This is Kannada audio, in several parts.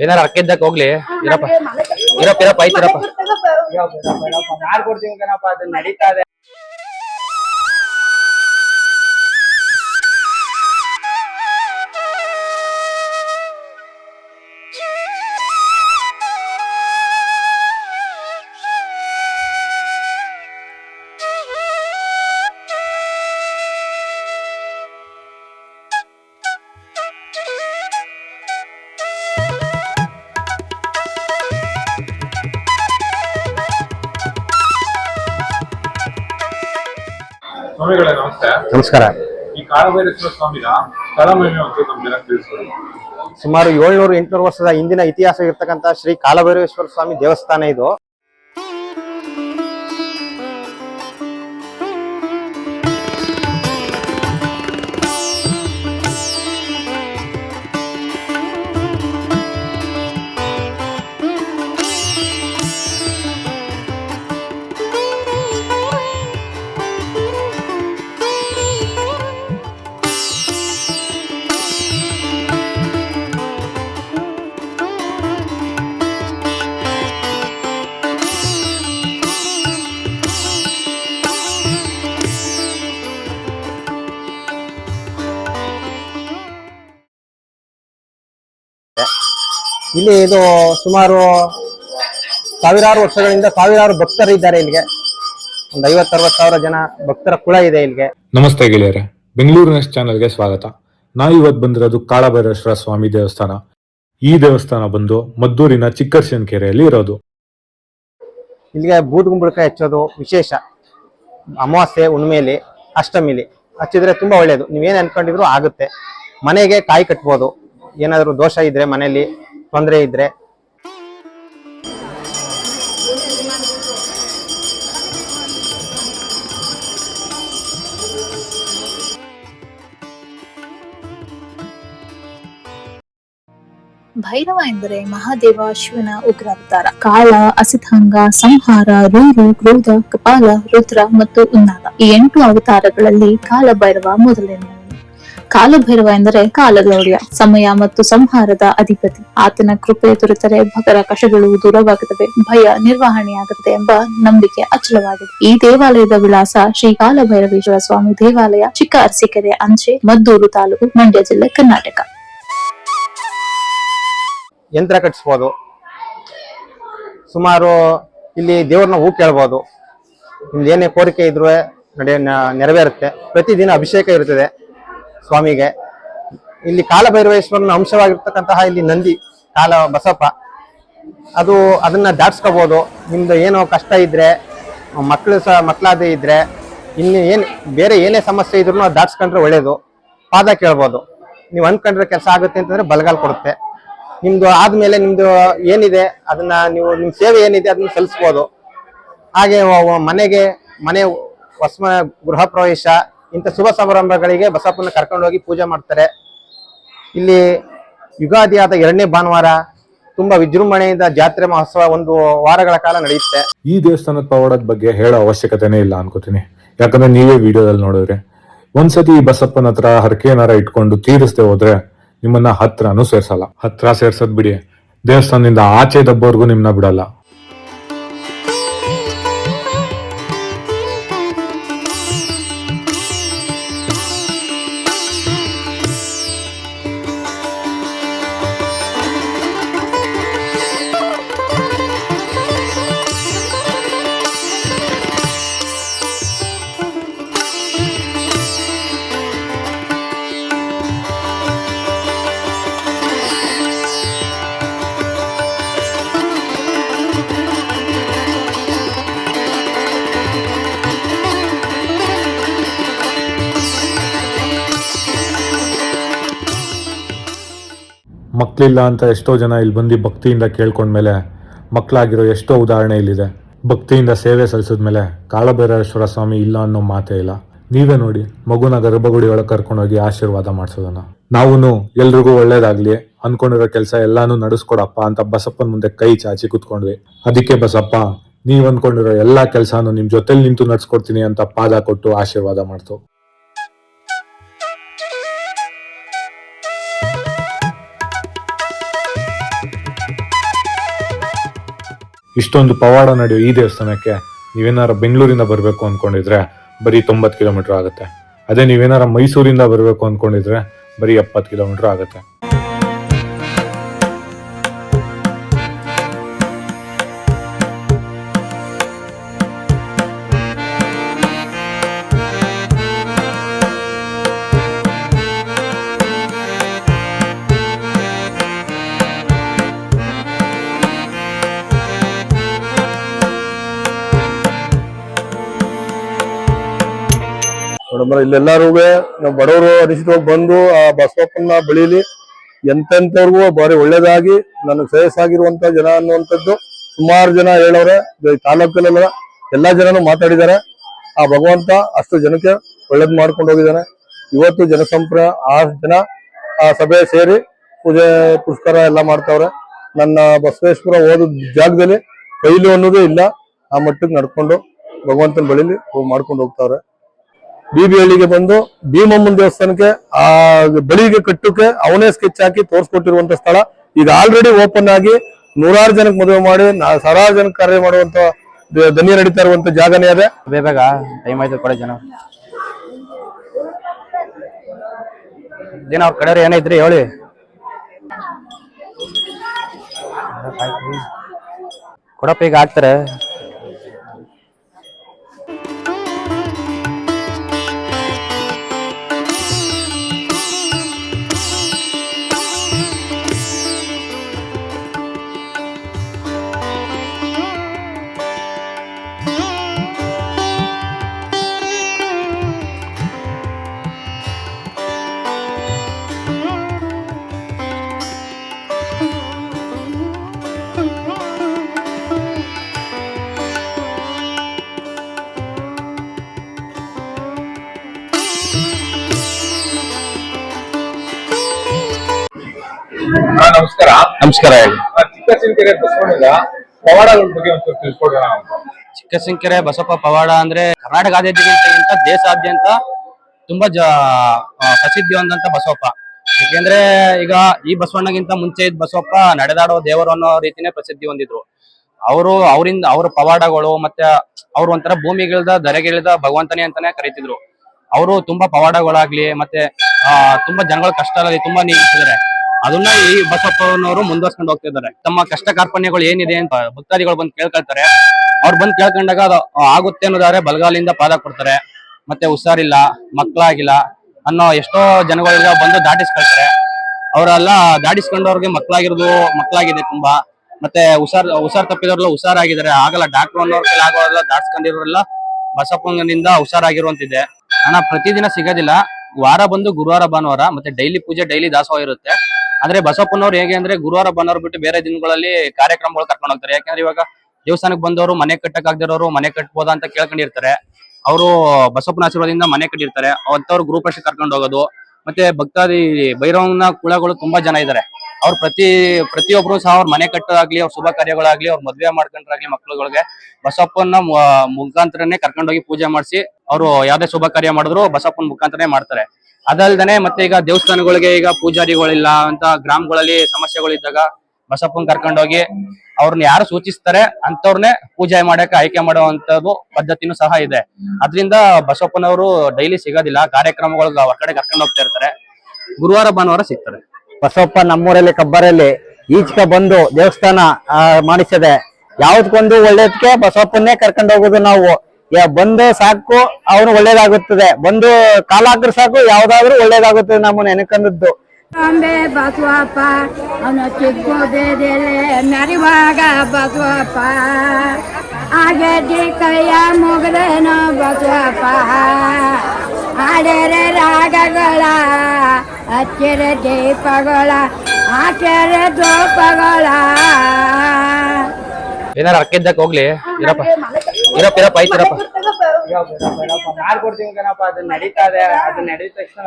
ಏನಾರ ಅಕ್ಕಿದ್ದಕ್ಕೆ ಹೋಗ್ಲಿ ಇರಪ್ಪ ಇರಪ್ಪ ಇರಪ್ಪ ಐತಿರಪ್ಪ ಮಾಡ್ಕೊಡ್ತೀವಿ ಕಣಪ್ಪ, ಅದು ನಡೀತಾ ಇದೆ. ಸ್ವಾಮಿಗಳೇ ನಮಸ್ತೆ. ನಮಸ್ಕಾರ. ಈ ಕಾಳಭೈರೇಶ್ವರ ಸ್ವಾಮಿನ ಸ್ಥಳ ಮಹಿಮೆ ಅಂತ ನಮ್ ಜನ ತಿಳಿಸ್ಬೋದು. ಸುಮಾರು 700-800 ವರ್ಷದ ಹಿಂದಿನ ಇತಿಹಾಸ ಇರ್ತಕ್ಕಂಥ ಶ್ರೀ ಕಾಲಭೈರೇಶ್ವರ ಸ್ವಾಮಿ ದೇವಸ್ಥಾನ ಇದು. ಇಲ್ಲಿ ಇದು ಸುಮಾರು ಸಾವಿರಾರು ವರ್ಷಗಳಿಂದ ಸಾವಿರಾರು ಭಕ್ತರು ಇದ್ದಾರೆ ಇಲ್ಲಿಗೆ. ಒಂದು 50-60 ಸಾವಿರ ಜನ ಭಕ್ತರ ಕುಳ ಇದೆ ಇಲ್ಲಿಗೆ. ನಮಸ್ತೆ ಗೆಳೆಯರೆ, ಬೆಂಗಳೂರು ನೆಕ್ಸ್ಟ್ ಚಾನೆಲ್ಗೆ ಸ್ವಾಗತ. ನಾವು ಇವತ್ತು ಬಂದಿರೋದು ಕಾಳಭೈರೇಶ್ವರ ಸ್ವಾಮಿ ದೇವಸ್ಥಾನ. ಈ ದೇವಸ್ಥಾನ ಬಂದು ಮದ್ದೂರಿನ ಚಿಕ್ಕರ್ಶನ್ ಕೆರೆಯಲ್ಲಿ ಇರೋದು. ಇಲ್ಲಿಗೆ ಬೂದ್ಗುಂಬಳಕಾಯಿ ಹಚ್ಚೋದು ವಿಶೇಷ. ಅಮಾವಾಸ್ಯೆ, ಹುಣ್ಣಿಮೆಲಿ, ಅಷ್ಟಮಿಲಿ ಹಚ್ಚಿದ್ರೆ ತುಂಬಾ ಒಳ್ಳೇದು. ನೀವೇನ್ ಅನ್ಕೊಂಡಿದ್ರು ಆಗುತ್ತೆ. ಮನೆಗೆ ಕಾಯಿ ಕಟ್ಬೋದು. ಏನಾದ್ರು ದೋಷ ಇದ್ರೆ, ಮನೆಯಲ್ಲಿ ತೊಂದರೆ ಇದ್ರೆ. ಭೈರವ ಎಂದರೆ ಮಹಾದೇವ ಶಿವನ ಉಗ್ರ ಅವತಾರ. ಕಾಳ, ಅಸಿತಾಂಗ, ಸಂಹಾರ, ರೂರು, ಕ್ರೋಧ, ಕಪಾಲ, ರುದ್ರ ಮತ್ತು ಉನ್ನಾಗ ಈ 8 ಅವತಾರಗಳಲ್ಲಿ ಕಾಲಭೈರವ ಮೊದಲನೆಯವನು. ಕಾಲಭೈರವ ಎಂದರೆ ಕಾಲಗೌರ್ಯ, ಸಮಯ ಮತ್ತು ಸಂಹಾರದ ಅಧಿಪತಿ. ಆತನ ಕೃಪೆ ದೊರೆತರೆ ಭಕ್ತರ ಕಷ್ಟಗಳು ದೂರವಾಗುತ್ತವೆ, ಭಯ ನಿರ್ವಹಣೆಯಾಗುತ್ತದೆ ಎಂಬ ನಂಬಿಕೆ ಅಚಲವಾಗಿದೆ. ಈ ದೇವಾಲಯದ ವಿಳಾಸ ಶ್ರೀ ಕಾಲಭೈರವೇಶ್ವರ ಸ್ವಾಮಿ ದೇವಾಲಯ, ಚಿಕ್ಕ ಅರಸೀಕೆರೆ ಅಂಚೆ, ಮದ್ದೂರು ತಾಲೂಕು, ಮಂಡ್ಯ ಜಿಲ್ಲೆ, ಕರ್ನಾಟಕ. ಯಂತ್ರ ಕಟ್ಟಿಸ್ಬೋದು. ಸುಮಾರು ಇಲ್ಲಿ ದೇವ್ರನ್ನ ಹೂ ಕೇಳ್ಬೋದು. ನಿಮ್ದು ಏನೇ ಕೋರಿಕೆ ಇದ್ರೂ ನೆರವೇರುತ್ತೆ. ಪ್ರತಿದಿನ ಅಭಿಷೇಕ ಇರ್ತದೆ ಸ್ವಾಮಿಗೆ. ಇಲ್ಲಿ ಕಾಲಭೈರವೇಶ್ವರನ ಅಂಶವಾಗಿರ್ತಕ್ಕಂತಹ ಇಲ್ಲಿ ನಂದಿ ಕಾಲ ಬಸಪ್ಪ, ಅದನ್ನ ದಾಟ್ಸ್ಕೋಬಹುದು. ನಿಮ್ದು ಏನೋ ಕಷ್ಟ ಇದ್ರೆ, ಮಕ್ಕಳಾದೇ ಇದ್ರೆ, ಇನ್ನು ಬೇರೆ ಏನೇ ಸಮಸ್ಯೆ ಇದ್ರು ಅದು ದಾಟ್ಸ್ಕೊಂಡ್ರೆ ಒಳ್ಳೇದು. ಪಾದ ಕೇಳ್ಬೋದು. ನೀವು ಅನ್ಕೊಂಡ್ರೆ ಕೆಲಸ ಆಗುತ್ತೆ ಅಂತಂದ್ರೆ ಬಲಗಾಲ್ ಕೊಡುತ್ತೆ. ನಿಮ್ದು ಆದ್ಮೇಲೆ ನಿಮ್ದು ಏನಿದೆ ಅದನ್ನ ನೀವು, ನಿಮ್ ಸೇವೆ ಏನಿದೆ ಅದನ್ನ ಸಲ್ಲಿಸ್ಬೋದು. ಹಾಗೆ ಮನೆ ಹೊಸ ಗೃಹ ಪ್ರವೇಶ, ಇಂಥ ಶುಭ ಸಮಾರಂಭಗಳಿಗೆ ಬಸಪ್ಪನ ಕರ್ಕೊಂಡೋಗಿ ಪೂಜೆ ಮಾಡ್ತಾರೆ. ಇಲ್ಲಿ ಯುಗಾದಿ ಆದ 2ನೇ ಭಾನುವಾರ ತುಂಬಾ ವಿಜೃಂಭಣೆಯಿಂದ ಜಾತ್ರೆ ಮಹೋತ್ಸವ 1 ವಾರಗಳ ಕಾಲ ನಡೆಯುತ್ತೆ. ಈ ದೇವಸ್ಥಾನದ ಪವಾಡದ ಬಗ್ಗೆ ಹೇಳೋ ಅವಶ್ಯಕತೆನೇ ಇಲ್ಲ ಅನ್ಕೋತೀನಿ. ಯಾಕಂದ್ರೆ ನೀವೇ ವಿಡಿಯೋದಲ್ಲಿ ನೋಡಿದ್ರೆ, ಒಂದ್ಸತಿ ಈ ಬಸಪ್ಪನ ಹತ್ರ ಹರಕೆ ಏನಾರ ಇಟ್ಕೊಂಡು ತೀರಿಸದೆ ಹೋದ್ರೆ ನಿಮ್ಮನ್ನ ಹತ್ರನೂ ಸೇರ್ಸಲ್ಲ. ಹತ್ರ ಸೇರ್ಸದ್ ಬಿಡಿ, ದೇವಸ್ಥಾನದಿಂದ ಆಚೆ ದಬ್ಬವರೆಗೂ ನಿಮ್ನ ಬಿಡಲ್ಲ. ಮಕ್ಕಳಿಲ್ಲ ಅಂತ ಎಷ್ಟೋ ಜನ ಇಲ್ಲಿ ಬಂದು ಭಕ್ತಿಯಿಂದ ಕೇಳ್ಕೊಂಡ್ಮೇಲೆ ಮಕ್ಕಳಾಗಿರೋ ಎಷ್ಟೋ ಉದಾಹರಣೆ ಇಲ್ಲಿದೆ. ಭಕ್ತಿಯಿಂದ ಸೇವೆ ಸಲ್ಲಿಸಿದ್ಮೇಲೆ ಕಾಳಭೈರೇಶ್ವರ ಸ್ವಾಮಿ ಇಲ್ಲ ಅನ್ನೋ ಮಾತೇ ಇಲ್ಲ. ನೀವೇ ನೋಡಿ, ಮಗುನ ಗರ್ಭಗುಡಿ ಒಳಗೆ ಕರ್ಕೊಂಡೋಗಿ ಆಶೀರ್ವಾದ ಮಾಡ್ಸೋದನ್ನ. ನಾವೂನು ಎಲ್ರಿಗೂ ಒಳ್ಳೇದಾಗ್ಲಿ, ಅನ್ಕೊಂಡಿರೋ ಕೆಲಸ ಎಲ್ಲಾನು ನಡೆಸ್ಕೊಡಪ್ಪ ಅಂತ ಬಸಪ್ಪನ ಮುಂದೆ ಕೈ ಚಾಚಿ ಕುತ್ಕೊಂಡ್ವಿ. ಅದಕ್ಕೆ ಬಸಪ್ಪ ನೀವ್ ಅನ್ಕೊಂಡಿರೋ ಎಲ್ಲಾ ಕೆಲಸನೂ ನಿಮ್ ಜೊತೆಲಿ ನಿಂತು ನಡ್ಸ್ಕೊಡ್ತೀನಿ ಅಂತ ಪಾದ ಕೊಟ್ಟು ಆಶೀರ್ವಾದ ಮಾಡ್ತು. ಇಷ್ಟೊಂದು ಪವಾಡ ನಡೆಯೋ ಈ ದೇವಸ್ಥಾನಕ್ಕೆ ನೀವೇನಾರ ಬೆಂಗಳೂರಿಂದ ಬರಬೇಕು ಅಂದ್ಕೊಂಡಿದ್ರೆ ಬರೀ 90 ಕಿಲೋಮೀಟರ್ ಆಗುತ್ತೆ. ಅದೇ ನೀವೇನಾರ ಮೈಸೂರಿಂದ ಬರಬೇಕು ಅಂದ್ಕೊಂಡಿದ್ರೆ ಬರೀ 70 ಕಿಲೋಮೀಟರ್ ಆಗುತ್ತೆ. ನೋಡಮ್ಮ, ಇಲ್ಲೆಲ್ಲಾರು ನಾವು ಬಡವರು ಅನಿಸಿದವಾಗ ಬಂದು ಆ ಬಸವಪ್ಪನ ಬೆಳೀಲಿ, ಎಂತೆಂಥವ್ರಿಗೂ ಬಾರಿ ಒಳ್ಳೇದಾಗಿ ನನಗೆ ಶ್ರೇಯಸ್ಸಾಗಿರುವಂತ ಜನ ಅನ್ನುವಂಥದ್ದು ಸುಮಾರು ಜನ ಹೇಳವ್ರೆ. ತಾಲೂಕಲ್ಲೆಲ್ಲ ಎಲ್ಲಾ ಜನನು ಮಾತಾಡಿದ್ದಾರೆ. ಆ ಭಗವಂತ ಅಷ್ಟು ಜನಕ್ಕೆ ಒಳ್ಳೇದ್ ಮಾಡ್ಕೊಂಡು ಹೋಗಿದ್ದಾನೆ. ಇವತ್ತು ಜನ ಆ ಸಭೆ ಸೇರಿ ಪೂಜೆ ಪುರಸ್ಕಾರ ಎಲ್ಲ ಮಾಡ್ತಾವ್ರೆ. ನನ್ನ ಬಸವೇಶ್ವರ ಹೋದ ಜಾಗದಲ್ಲಿ ಕೈಲು ಅನ್ನೋದೇ ಇಲ್ಲ, ಆ ಮಟ್ಟಕ್ಕೆ ನಡ್ಕೊಂಡು ಭಗವಂತನ ಬಳಿಲಿ ಮಾಡ್ಕೊಂಡು ಹೋಗ್ತಾವ್ರೆ. ಹಳ್ಳಿಗೆ ಬಂದು ಭೀಮಮ್ಮನ ದೇವಸ್ಥಾನಕ್ಕೆ ಆ ಬಳಿಗೆ ಕಟ್ಟಕ್ಕೆ ಅವನೇ ಸ್ಕೆಚ್ ಹಾಕಿ ತೋರ್ಸ್ಕೊಟ್ಟಿರುವಂತ ಸ್ಥಳ. ಈಗ ಆಲ್ರೆಡಿ ಓಪನ್ ಆಗಿ 100 ಜನಕ್ಕೆ ಮದುವೆ ಮಾಡಿ 1000 ಜನಕ್ಕೆ ಕಾರ್ಯ ಮಾಡುವಂತ ಧನ್ಯ ನಡೀತಾ ಇರುವಂತ ಜಾಗನೇ ಅದೇ. ಬೇಗ ಟೈಮ್ ಆಯ್ತು ಕೊಡಿ ಜನ ಅವ್ರ ಕಡೆ ಏನೇ ಇದ್ರಿ ಹೇಳಿ. ಕೊಡಪ್ಪ ಈಗ ಹಾಕ್ತಾರೆ. ನಮಸ್ಕಾರ. ನಮಸ್ಕಾರ ಹೇಳಿ. ಚಿಕ್ಕಸಿಂಕೆರೆ ಬಸವಣ್ಣನ ಪವಾಡಗಳ ಬಗ್ಗೆ ಒಂದು ಸ್ವಲ್ಪ ತಿಳ್ಕೊಡೋಣ. ಚಿಕ್ಕಸಿಂಕೆರೆ ಬಸಪ್ಪ ಪವಾಡ ಅಂದ್ರೆ ಕರ್ನಾಟಕದಾದ್ಯಂತ ದೇಶಾದ್ಯಂತ ತುಂಬಾ ಪ್ರಸಿದ್ಧಿ ಹೊಂದಂತ ಬಸವಪ್ಪ. ಯಾಕೆಂದ್ರೆ ಈಗ ಈ ಬಸವಣ್ಣಗಿಂತ ಮುಂಚೆ ಇದ್ದ ಬಸವಪ್ಪ ನಡೆದಾಡೋ ದೇವರು ಅನ್ನೋ ರೀತಿನೇ ಪ್ರಸಿದ್ಧಿ ಹೊಂದಿದ್ರು. ಅವರಿಂದ ಅವ್ರ ಪವಾಡಗಳು ಮತ್ತೆ ಅವ್ರು ಒಂಥರ ಭೂಮಿಗಿಳಿದ ಧರೆಗಿಳಿದ ಭಗವಂತನೇ ಅಂತಾನೆ ಕರೀತಿದ್ರು. ಅವರು ತುಂಬಾ ಪವಾಡಗಳಾಗ್ಲಿ ಮತ್ತೆ ತುಂಬಾ ಜನಗಳ ಕಷ್ಟದಲ್ಲಿ ತುಂಬಾ ನೀಗಿಸಿದ್ದಾರೆ. ಅದನ್ನ ಈ ಬಸವಪ್ಪನವರು ಮುಂದುವರ್ಸ್ಕೊಂಡು ಹೋಗ್ತಿದ್ದಾರೆ. ತಮ್ಮ ಕಷ್ಟ ಕಾರ್ಪಣ್ಯಗಳು ಏನಿದೆ ಅಂತ ಭಕ್ತಾದಿಗಳು ಬಂದು ಕೇಳ್ಕೊಳ್ತಾರೆ. ಅವ್ರು ಬಂದು ಕೇಳ್ಕೊಂಡಾಗ ಅದು ಆಗುತ್ತೆ ಅನ್ನೋದಾದ್ರೆ ಬಲಗಾಲಿಂದ ಪಾದ ಕೊಡ್ತಾರೆ. ಮತ್ತೆ ಹುಷಾರಿಲ್ಲ, ಮಕ್ಕಳಾಗಿಲ್ಲ ಅನ್ನೋ ಎಷ್ಟೋ ಜನಗಳೆಲ್ಲ ಬಂದು ದಾಟಿಸ್ಕೊಳ್ತಾರೆ. ಅವರೆಲ್ಲ ದಾಟಿಸ್ಕೊಂಡವ್ರಿಗೆ ಮಕ್ಕಳಾಗಿದೆ ತುಂಬಾ. ಮತ್ತೆ ಹುಷಾರ್ ತಪ್ಪಿದವ್ರೆಲ್ಲ ಹುಷಾರಾಗಿದ್ದಾರೆ. ಆಗಲ್ಲ ಡಾಕ್ಟರ್ ಅನ್ನೋರ್ಗೆಲ್ಲ ಆಗೋಲ್ಲ, ದಾಟಿಸ್ಕೊಂಡಿರೋರೆಲ್ಲ ಬಸಪ್ಪನಿಂದ ಹುಷಾರಾಗಿರುವಂತಿದೆ. ಹಣ ಪ್ರತಿದಿನ ಸಿಗೋದಿಲ್ಲ. ವಾರ ಬಂದು ಗುರುವಾರ ಭಾನುವಾರ ಮತ್ತೆ ಡೈಲಿ ಪೂಜೆ ಡೈಲಿ ದಾಸೋಹ ಇರುತ್ತೆ. ಆದ್ರೆ ಬಸಪ್ಪನವ್ರು ಹೇಗೆ ಅಂದ್ರೆ ಗುರುವಾರ ಭಾನುವಾರ ಬಿಟ್ಟು ಬೇರೆ ದಿನಗಳಲ್ಲಿ ಕಾರ್ಯಕ್ರಮಗಳು ಕರ್ಕೊಂಡು ಹೋಗ್ತಾರೆ. ಯಾಕಂದ್ರೆ ಇವಾಗ ದೇವಸ್ಥಾನಕ್ಕೆ ಬಂದವರು ಮನೆ ಕಟ್ಟಕ್ಕಾಗದಿರೋರು ಮನೆ ಕಟ್ಬೋದಾ ಅಂತ ಕೇಳ್ಕೊಂಡಿರ್ತಾರೆ. ಅವರು ಬಸಪ್ಪನ ಆಶೀರ್ವಾದದಿಂದ ಮನೆ ಕಟ್ಟಿರ್ತಾರೆ. ಅಂತವ್ರು ಗೃಹಪ್ರವೇಶ ಕರ್ಕೊಂಡು ಹೋಗೋದು. ಮತ್ತೆ ಭಕ್ತಾದಿ ಭೈರವನ ಕುಳಗಳು ತುಂಬಾ ಜನ ಇದ್ದಾರೆ. ಅವ್ರು ಪ್ರತಿಯೊಬ್ರು ಸಹ ಅವ್ರ ಮನೆ ಕಟ್ಟೋದಾಗ್ಲಿ, ಅವ್ರ ಶುಭ ಕಾರ್ಯಗಳಾಗ್ಲಿ, ಅವ್ರ ಮದ್ವೆ ಮಾಡ್ಕೊಂಡ್ರಾಗ್ಲಿ ಮಕ್ಳುಗಳಿಗೆ ಬಸಪ್ಪನ ಮುಖಾಂತರನೇ ಕರ್ಕೊಂಡೋಗಿ ಪೂಜೆ ಮಾಡಿಸಿ ಅವರು ಯಾವ್ದೇ ಶುಭ ಕಾರ್ಯ ಮಾಡಿದ್ರು ಬಸಪ್ಪನ ಮುಖಾಂತರನೇ ಮಾಡ್ತಾರೆ. ಅದಲ್ದೇನೆ ಮತ್ತೆ ಈಗ ದೇವಸ್ಥಾನಗಳಿಗೆ ಈಗ ಪೂಜಾರಿಗಳಿಲ್ಲ ಅಂತ ಗ್ರಾಮಗಳಲ್ಲಿ ಸಮಸ್ಯೆಗಳಿದ್ದಾಗ ಬಸಪ್ಪನ್ ಕರ್ಕೊಂಡೋಗಿ ಅವ್ರನ್ನ ಯಾರು ಸೂಚಿಸ್ತಾರೆ ಅಂತವ್ರನ್ನೇ ಪೂಜೆ ಮಾಡಕ್ಕೆ ಆಯ್ಕೆ ಮಾಡುವಂತದ್ದು ಪದ್ಧತಿನೂ ಸಹ ಇದೆ. ಅದ್ರಿಂದ ಬಸಪ್ಪನವರು ಡೈಲಿ ಸಿಗೋದಿಲ್ಲ. ಕಾರ್ಯಕ್ರಮಗಳಿಗೆ ಹೊರಗಡೆ ಕರ್ಕೊಂಡು ಹೋಗ್ತಾ ಇರ್ತಾರೆ. ಗುರುವಾರ ಭಾನುವಾರ ಸಿಗ್ತಾರೆ. ಬಸವಪ್ಪ ನಮ್ಮೂರಲ್ಲಿ ಕಬ್ಬರಲ್ಲಿ ಈಚಕ ಬಂದು ದೇವಸ್ಥಾನ ಮಾಡಿಸದೆ. ಯಾವ್ದಕ್ಕೊಂದು ಒಳ್ಳೇದಕ್ಕೆ ಬಸವಪ್ಪನ್ನೇ ಕರ್ಕೊಂಡು ಹೋಗುದು ನಾವು. ಬಂದು ಸಾಕು ಅವನು ಒಳ್ಳೇದಾಗುತ್ತದೆ. ಬಂದು ಕಾಲ ಹಾಕ್ರೆ ಸಾಕು ಯಾವ್ದಾದ್ರು ಒಳ್ಳೇದಾಗುತ್ತದೆ ನಮ್ಮ ನೆನಕಂದದ್ದು. ಅಂಬೆ ಬಸವಪ್ಪ ಅವನ ಚಿಕ್ಕುದೇಲೆ ಮೆರಿವಾಗ ಬಸವಪ್ಪ ಹಾಗೆ ಕೈಯ ಮುಗದೇನೋ ಬಸವಪ್ಪ ಆಡರೆ ರಾಗಗಳ ಹಚ್ಚಿರೆ ದೀಪಗಳ ಹಾಕ್ಯಾರೆ ಧೂಪಗಳ. ಏನಾರ ಅಕ್ಕಿದ್ದಕ್ಕೆ ಹೋಗ್ಲಿ ಇರಪ್ಪ ಐತಿರಪ್ಪ. ಮಾಡ್ಕೊಡ್ತೀವಿ ಕಣಪ್ಪ. ಅದು ನಡೀತಾ ಇದೆ. ಅದು ನಡೀದ ತಕ್ಷಣ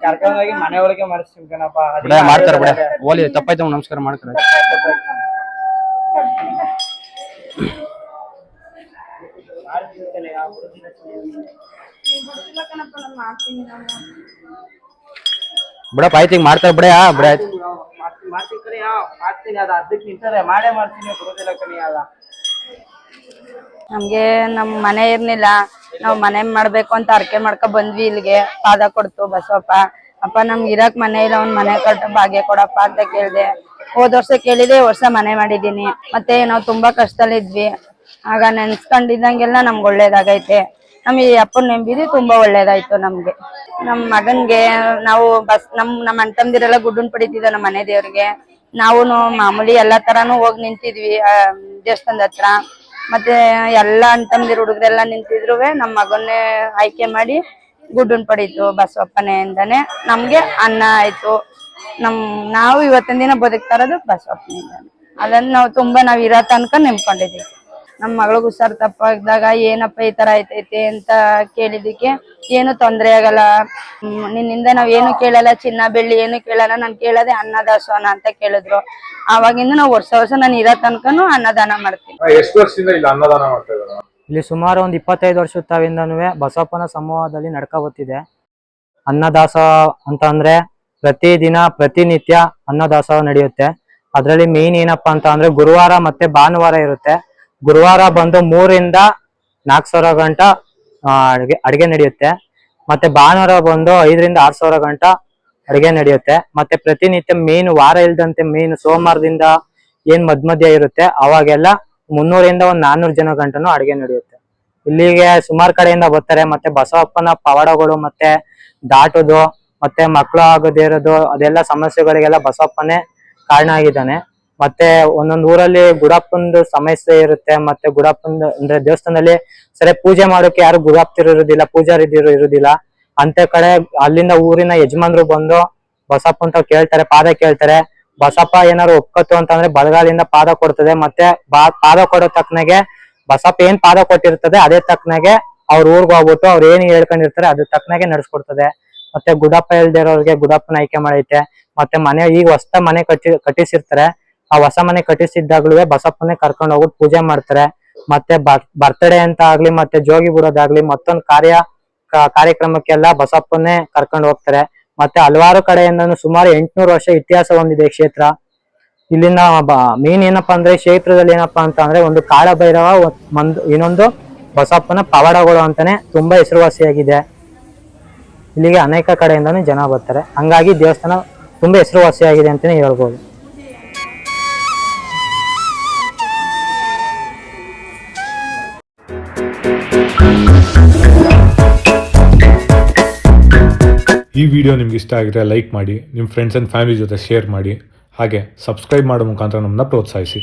ಕರ್ಕೊಂಡೋಗಿ ಮನೆ ಒಳಗೆ ಮಾಡಿಸ್ತೀವಿ ಕಣಪ್ಪ. ಮಾಡ್ತಾರೆ ಬಿಡ. ಓಲಿ ತಪ್ಪಾಯ್ತು, ನಮಸ್ಕಾರ ಮಾಡ್ತಾರೆ. ಬಿಡಪ್ಪ ಆಯ್ತು, ಈಗ ಮಾಡ್ತಾರೆ ಬಿಡ ಆಯ್ತು. ಮಾಡ್ತೀನಿ ಕಣಿ ಮಾಡ್ತೀನಿ, ಅದು ಅರ್ಧಕ್ಕೆ ನಿಂತಾರೆ, ಮಾಡೇ ಮಾಡ್ತೀನಿ, ಬರೋದಿಲ್ಲ ಕಣಿ ಅದ. ನಮ್ಗೆ ನಮ್ ಮನೆ ಇರ್ಲಿಲ್ಲ, ನಾವ್ ಮನೆ ಮಾಡ್ಬೇಕು ಅಂತ ಅರ್ಕೆ ಮಾಡ್ಕೊ ಬಂದ್ವಿ ಇಲ್ಲಿಗೆ. ಪಾದ ಕೊಡ್ತು ಬಸವಪ್ಪ. ಅಪ್ಪ ನಮ್ಗೆ ಇರಕ್ ಮನೆ ಇಲ್ಲ, ಒಂದ್ ಮನೆ ಕಟ್ಟ ಭಾಗ್ಯ ಕೊಡಪ್ಪ ಅಂತ ಕೇಳ್ದೆ. ಹೋದ್ ವರ್ಷ ಕೇಳಿದೆ, ಈ ವರ್ಷ ಮನೆ ಮಾಡಿದೀನಿ. ಮತ್ತೆ ನಾವ್ ತುಂಬಾ ಕಷ್ಟದಲ್ಲಿದ್ವಿ. ಆಗ ನೆನ್ಸ್ಕೊಂಡಿದ್ದಂಗೆಲ್ಲ ನಮ್ಗೆ ಒಳ್ಳೇದಾಗೈತೆ. ನಮ್ ಈ ಅಪ್ಪನ್ ನೆಂಬಿದಿ ತುಂಬಾ ಒಳ್ಳೇದಾಯ್ತು ನಮ್ಗೆ. ನಮ್ ಮಗನ್ಗೆ ನಾವು ನಮ್ಮ ಅಣ್ಣ ತಮ್ದಿರೆಲ್ಲ ಗುಡ್ಡನ್ ಪಡಿತಿದ್ದ ನಮ್ಮ ಮನೆ ದೇವ್ರಿಗೆ. ನಾವು ಮಾಮೂಲಿ ಎಲ್ಲಾ ತರಾನು ಹೋಗಿ ನಿಂತಿದ್ವಿ ದೇವಸ್ಥಾನದ ಹತ್ರ. ಮತ್ತೆ ಎಲ್ಲಾ ಅಣ್ಣ ತಮ್ದಿರ್ ಹುಡುಗ್ರೆಲ್ಲಾ ನಿಂತಿದ್ರುವೆ ನಮ್ ಮಗನ್ನೇ ಆಯ್ಕೆ ಮಾಡಿ ಗುಡ್ಡನ್ ಪಡೀತು ಬಸವಪ್ಪನೆಯಿಂದಾನೆ. ನಮ್ಗೆ ಅನ್ನ ಆಯ್ತು. ನಾವು ಇವತ್ತಿನ ದಿನ ಬದುಕ್ತಾ ಇರೋದು ಬಸವಪ್ಪನಿಂದಾನೆ. ಅದನ್ನ ನಾವ್ ಇರೋ ತನಕ ನೆನ್ಕೊಂಡಿದೀವಿ. ನಮ್ ಮಗಳಿಗೆ ಹುಷಾರ್ ತಪ್ಪಾಗ್ದಾಗ ಏನಪ್ಪ ಈ ತರ ಆಯ್ತೈತೆ ಅಂತ ಕೇಳಿದಕ್ಕೆ, ಏನು ತೊಂದ್ರೆ ಆಗಲ್ಲ, ನಿನ್ನಿಂದ ನಾವ್ ಏನು ಕೇಳಲ್ಲ, ಚಿನ್ನ ಬೆಳ್ಳಿ ಏನು ಕೇಳಲ್ಲ, ನಾನ್ ಕೇಳದೆ ಅನ್ನದಾಸೋನ ಅಂತ ಕೇಳಿದ್ರು. ಆವಾಗಿಂದ ನಾವು ವರ್ಷ ನಾನು ಇರೋ ತನಕನು ಅನ್ನದಾನ ಮಾಡ್ತೀನಿ. ಎಷ್ಟು ವರ್ಷದಿಂದ ಇಲ್ಲಿ ಅನ್ನದಾನ ಮಾಡ್ತಾ ಇದ್ದಾರೆ? ಇಲ್ಲಿ ಸುಮಾರು ಒಂದು 25 ವರ್ಷದ ತಾವಿಂದನೂ ಬಸವಪ್ಪನ ಸಮೂಹದಲ್ಲಿ ನಡ್ಕೊ ಬರ್ತಿದೆ. ಅನ್ನದಾಸ ಅಂತ ಅಂದ್ರೆ ಪ್ರತಿದಿನ ಪ್ರತಿನಿತ್ಯ ಅನ್ನದಾಸೋಹ ನಡೆಯುತ್ತೆ. ಅದ್ರಲ್ಲಿ ಮೇನ್ ಏನಪ್ಪಾ ಅಂತ ಅಂದ್ರೆ ಗುರುವಾರ ಮತ್ತೆ ಭಾನುವಾರ ಇರುತ್ತೆ. ಗುರುವಾರ ಬಂದು 3 ರಿಂದ 4 ಸಾವಿರ ಗಂಟ ಅಡಿಗೆ ನಡೆಯುತ್ತೆ. ಮತ್ತೆ ಭಾನುವಾರ ಬಂದು 5 ರಿಂದ 6 ಸಾವಿರ ಗಂಟ ಅಡಿಗೆ ನಡೆಯುತ್ತೆ. ಮತ್ತೆ ಪ್ರತಿನಿತ್ಯ ಮೇನ್ ವಾರ ಇಲ್ದಂತೆ ಮೇನ್ ಸೋಮವಾರದಿಂದ ಏನ್ ಮಧ್ಯ ಇರುತ್ತೆ ಅವಾಗೆಲ್ಲ 300 ರಿಂದ 400 ಜನ ಗಂಟನು ಅಡಿಗೆ ನಡೆಯುತ್ತೆ. ಇಲ್ಲಿಗೆ ಸುಮಾರು ಕಡೆಯಿಂದ ಬರ್ತಾರೆ. ಮತ್ತೆ ಬಸವಪ್ಪನ ಪವಾಡಗಳು ಮತ್ತೆ ದಾಟೋದು ಮತ್ತೆ ಮಕ್ಕಳು ಆಗದೇ ಇರೋದು ಅದೆಲ್ಲ ಸಮಸ್ಯೆಗಳಿಗೆಲ್ಲ ಬಸವಪ್ಪನೇ ಕಾರಣ ಆಗಿದ್ದಾನೆ. ಮತ್ತೆ ಒಂದೊಂದು ಊರಲ್ಲಿ ಗುಡಪ್ಪಂದು ಸಮಸ್ಯೆ ಇರುತ್ತೆ. ಮತ್ತೆ ಗುಡಪ್ಪಂದು ಅಂದ್ರೆ ದೇವಸ್ಥಾನದಲ್ಲಿ ಸರಿ ಪೂಜೆ ಮಾಡೋಕೆ ಯಾರು ಗುಡಪ್ತಿರು ಇರುದಿಲ್ಲ, ಪೂಜಾರಿದಿರು ಇರುದಿಲ್ಲ. ಅಂತ ಕಡೆ ಅಲ್ಲಿಂದ ಊರಿನ ಯಜಮಾನ್ರು ಬಂದು ಬಸಪ್ಪ ಅಂತ ಕೇಳ್ತಾರೆ, ಪಾದ ಕೇಳ್ತಾರೆ. ಬಸಪ್ಪ ಏನಾದ್ರು ಒಪ್ಕತ್ತು ಅಂತಂದ್ರೆ ಬಲಗಾಲಿಂದ ಪಾದ ಕೊಡ್ತದೆ. ಮತ್ತೆ ಪಾದ ಕೊಡೋ ತಕ್ಕನಾಗೆ ಬಸಪ್ಪ ಏನ್ ಪಾದ ಕೊಟ್ಟಿರ್ತದೆ ಅದೇ ತಕ್ಕನಾಗೆ ಅವ್ರ ಊರ್ಗ್ ಹೋಗ್ಬಿಟ್ಟು ಅವ್ರು ಏನ್ ಹೇಳ್ಕೊಂಡಿರ್ತಾರೆ ಅದ್ರ ತಕ್ಕನಾಗೆ ನಡ್ಸ್ಕೊಡ್ತದೆ. ಮತ್ತೆ ಗುಡಪ್ಪ ಇಲ್ದೇ ಇರೋರ್ಗೆ ಗುಡಪ್ಪನ ಆಯ್ಕೆ ಮಾಡೈತೆ. ಮತ್ತೆ ಮನೆ ಈಗ ಹೊಸ ಮನೆ ಕಟ್ಟಿಸಿರ್ತಾರೆ. ಆ ಹೊಸ ಮನೆ ಕಟ್ಟಿಸಿದ್ದಾಗ್ಲೂ ಬಸಪ್ಪನೇ ಕರ್ಕೊಂಡು ಹೋಗ್ಬಿಟ್ಟು ಪೂಜೆ ಮಾಡ್ತಾರೆ. ಮತ್ತೆ ಬರ್ತಡೇ ಅಂತ ಆಗ್ಲಿ ಮತ್ತೆ ಜೋಗಿ ಬಿಡೋದಾಗ್ಲಿ ಮತ್ತೊಂದು ಕಾರ್ಯಕ್ರಮಕ್ಕೆಲ್ಲ ಬಸಪ್ಪನ್ನೇ ಕರ್ಕೊಂಡು ಹೋಗ್ತಾರೆ. ಮತ್ತೆ ಹಲವಾರು ಕಡೆಯಿಂದನು ಸುಮಾರು 800 ವರ್ಷ ಇತಿಹಾಸ ಹೊಂದಿದೆ ಕ್ಷೇತ್ರ. ಇಲ್ಲಿನ ಮೇನ್ ಏನಪ್ಪಾ ಅಂದ್ರೆ ಕ್ಷೇತ್ರದಲ್ಲಿ ಏನಪ್ಪಾ ಅಂತ ಅಂದ್ರೆ ಒಂದು ಕಾಳಭೈರವ, ಇನ್ನೊಂದು ಬಸಪ್ಪನ ಪವಾಡಗಳು ಅಂತಾನೆ ತುಂಬಾ ಹೆಸರುವಾಸಿಯಾಗಿದೆ. ಇಲ್ಲಿಗೆ ಅನೇಕ ಕಡೆಯಿಂದನೂ ಜನ ಬರ್ತಾರೆ. ಹಂಗಾಗಿ ದೇವಸ್ಥಾನ ತುಂಬಾ ಹೆಸರುವಾಸಿಯಾಗಿದೆ ಅಂತಾನೆ ಹೇಳ್ಬೋದು. ಈ ವಿಡಿಯೋ ನಿಮ್ಗೆ ಇಷ್ಟ ಆಗಿದ್ರೆ ಲೈಕ್ ಮಾಡಿ, ನಿಮ್ಮ ಫ್ರೆಂಡ್ಸ್ ಆ್ಯಂಡ್ ಫ್ಯಾಮಿಲಿ ಜೊತೆ ಶೇರ್ ಮಾಡಿ, ಹಾಗೆ ಸಬ್ಸ್ಕ್ರೈಬ್ ಮಾಡೋ ಮುಖಾಂತರ ನಮ್ಮನ್ನ ಪ್ರೋತ್ಸಾಹಿಸಿ.